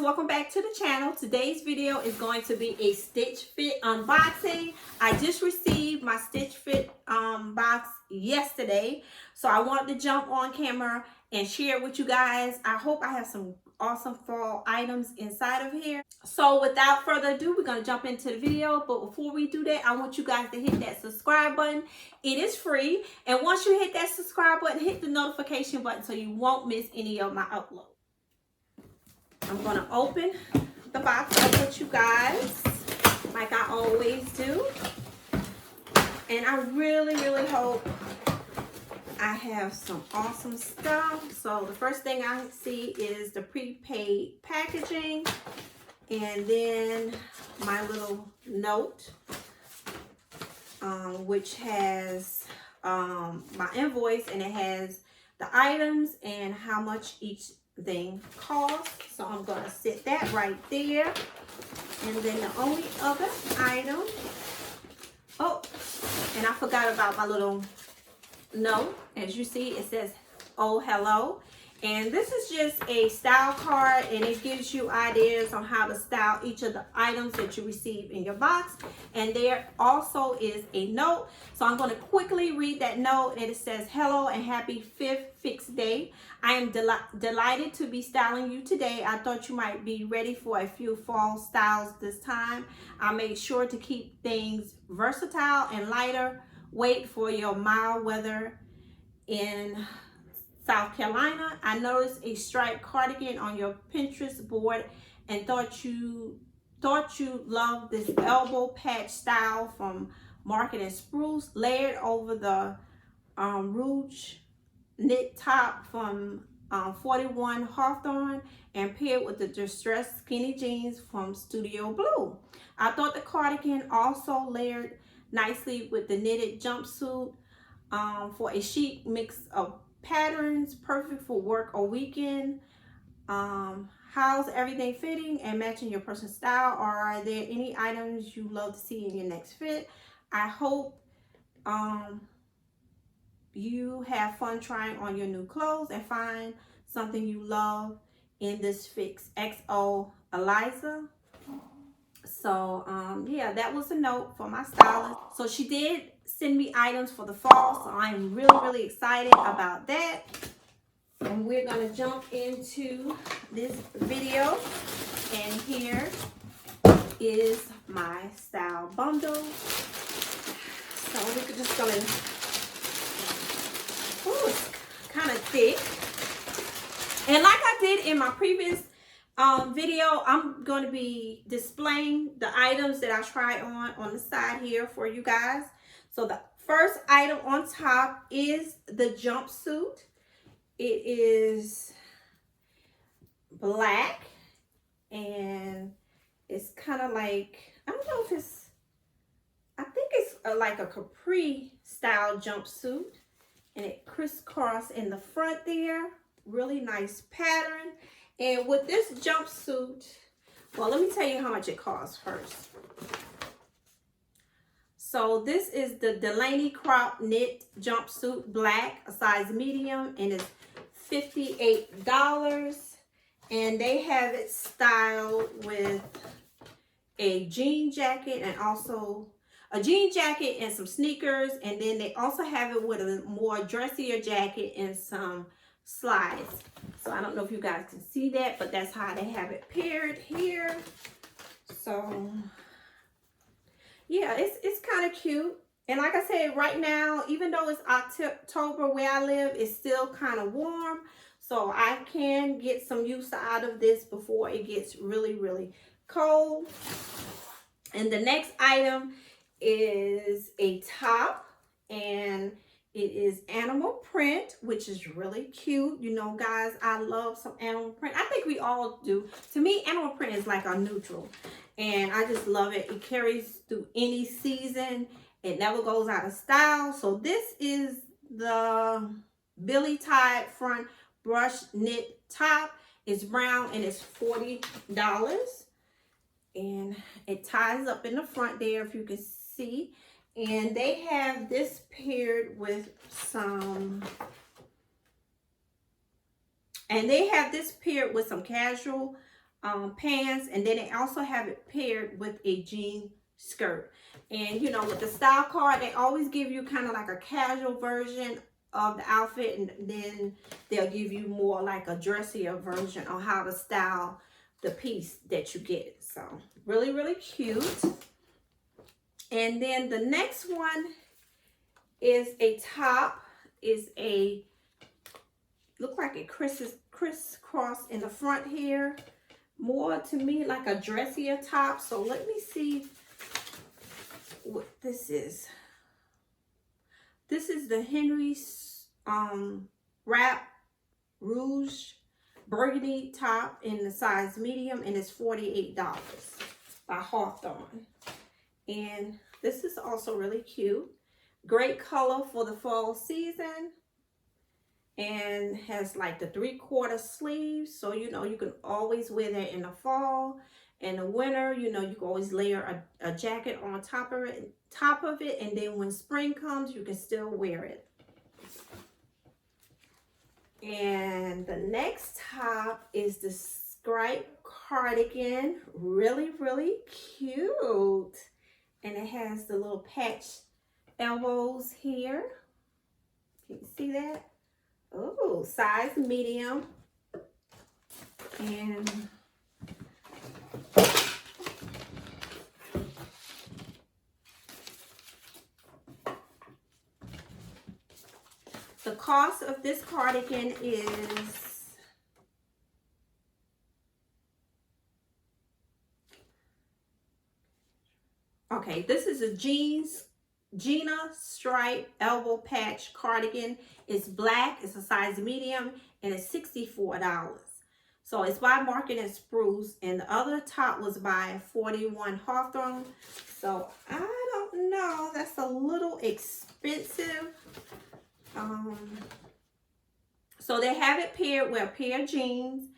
welcome back to the channel. Today's video is going to be a Stitch Fit unboxing. I just received my Stitch Fit box yesterday, so I wanted to jump on camera and share it with you guys. I hope I have some awesome fall items inside of here. So without further ado, we're going to jump into the video. But before we do that, I want you guys to hit that subscribe button. It is free. And once you hit that subscribe button, hit the notification button so you won't miss any of my uploads. I'm going to open the box up with you guys like I always do. And I really hope I have some awesome stuff. So the first thing I see is the prepaid packaging. And then my little note, which has my invoice, and it has the items and how much each thing costs. So I'm going to set that right there. And then the only other item, oh, and I forgot about my little note. As you see, it says, oh, hello. And this is just a style card, and it gives you ideas on how to style each of the items that you receive in your box. And there also is a note. So I'm going to quickly read that note, and it says, hello and happy 5th Fix Day. I am delighted to be styling you today. I thought you might be ready for a few fall styles this time. I made sure to keep things versatile and lighter weight for your mild weather in South Carolina. I noticed a striped cardigan on your Pinterest board and thought you loved this elbow patch style from Market and Spruce, layered over the Rouge knit top from 41 Hawthorne, and paired with the distressed skinny jeans from Studio Blue. I thought the cardigan also layered nicely with the knitted jumpsuit for a chic mix of patterns, perfect for work or weekend. How's everything fitting and matching your personal style? Or are there any items you love to see in your next fit? I hope you have fun trying on your new clothes and find something you love in this fix. XO Eliza. So yeah, that was a note for my stylist. So she did send me items for the fall, so I'm really excited about that. And we're gonna jump into this video, and here is my style bundle. So we're just gonna, ooh, it's kind of thick. And like I did in my previous video, I'm going to be displaying the items that I try on the side here for you guys. So the first item on top is the jumpsuit. It is black, and it's kind of like, I don't know if it's, I think it's like a capri style jumpsuit, and it crisscross in the front there. Really nice pattern. And with this jumpsuit, well, let me tell you how much it costs first. So this is the Delaney crop knit jumpsuit, black, a size medium, and it's $58. And they have it styled with a jean jacket, and also a jean jacket and some sneakers. And then they also have it with a more dressier jacket and some slides. So I don't know if you guys can see that, but that's how they have it paired here. So yeah, it's kind of cute. And like I said, right now, even though it's October where I live, it's still kind of warm. So I can get some use out of this before it gets really cold. And the next item is a top, and it is animal print, which is really cute. You know, guys, I love some animal print. I think we all do. To me, animal print is like a neutral, and I just love it. It carries through any season. It never goes out of style. So this is the Billy Tide front brush knit top. It's brown, and it's $40. And it ties up in the front there, if you can see. And they have this paired with some, casual pants, and then they also have it paired with a jean skirt. And you know, with the style card, they always give you kind of like a casual version of the outfit, and then they'll give you more like a dressier version on how to style the piece that you get. So really, really cute. And then the next one is a top. Is a, look like it crisscross in the front here. More to me like a dressier top. So let me see what this is. This is the Henry's wrap Rouge Burgundy top in the size medium, and it's $48 by Hawthorne. And this is also really cute. Great color for the fall season, and has like the 3/4 sleeves, so you know you can always wear that in the fall. In the winter, you know, you can always layer a jacket on top of it, and then when spring comes, you can still wear it. And the next top is the stripe cardigan. Really, really cute. And it has the little patch elbows here. Can you see that? Oh, size medium. And the cost of this cardigan is okay. This is a Gina stripe elbow patch cardigan. It's black, it's a size medium, and it's $64. So it's by Market and Spruce, and the other top was by 41 Hawthorne. So I don't know, that's a little expensive. So they have it paired with a pair of jeans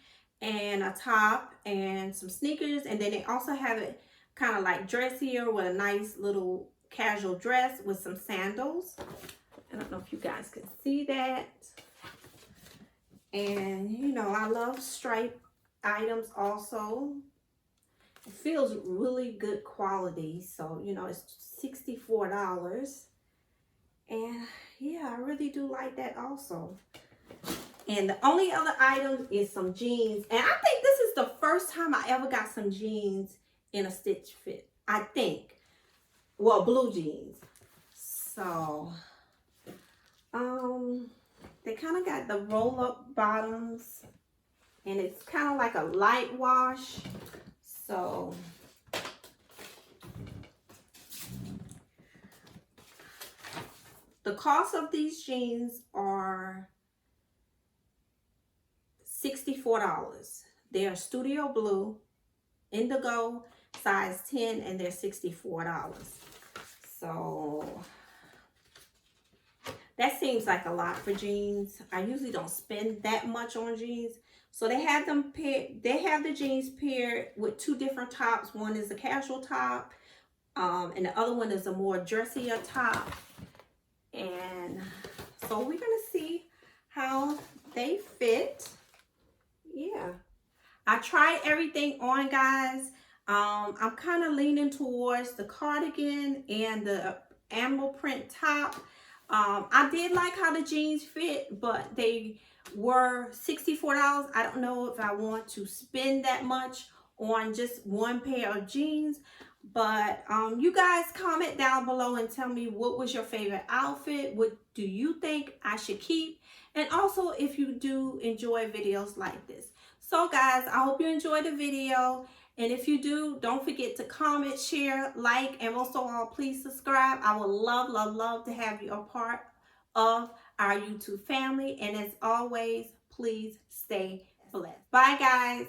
and a top and some sneakers, and then they also have it kind of like dressier with a nice little casual dress with some sandals. I don't know if you guys can see that. And you know, I love stripe items also. It feels really good quality. So, you know, it's $64. And yeah, I really do like that also. And the only other item is some jeans. And I think this is the first time I ever got some jeans in a stitch fit. I think. Well, blue jeans. So, they kind of got the roll-up bottoms, and it's kind of like a light wash. So, the cost of these jeans are $64. They are studio blue, indigo, size 10, and they're $64. So that seems like a lot for jeans. I usually don't spend that much on jeans. So they have them paired. They have the jeans paired with two different tops. One is a casual top, and the other one is a more dressier top. And so we're gonna see how they fit. Yeah, I tried everything on, guys. I'm kind of leaning towards the cardigan and the animal print top. I did like how the jeans fit, but they were $64. I don't know if I want to spend that much on just one pair of jeans. But you guys comment down below and tell me what was your favorite outfit. What do you think I should keep? And also if you do enjoy videos like this. So guys, I hope you enjoyed the video. And if you do, don't forget to comment, share, like, and most of all, please subscribe. I would love, love, love to have you a part of our YouTube family. And as always, please stay blessed. Bye, guys.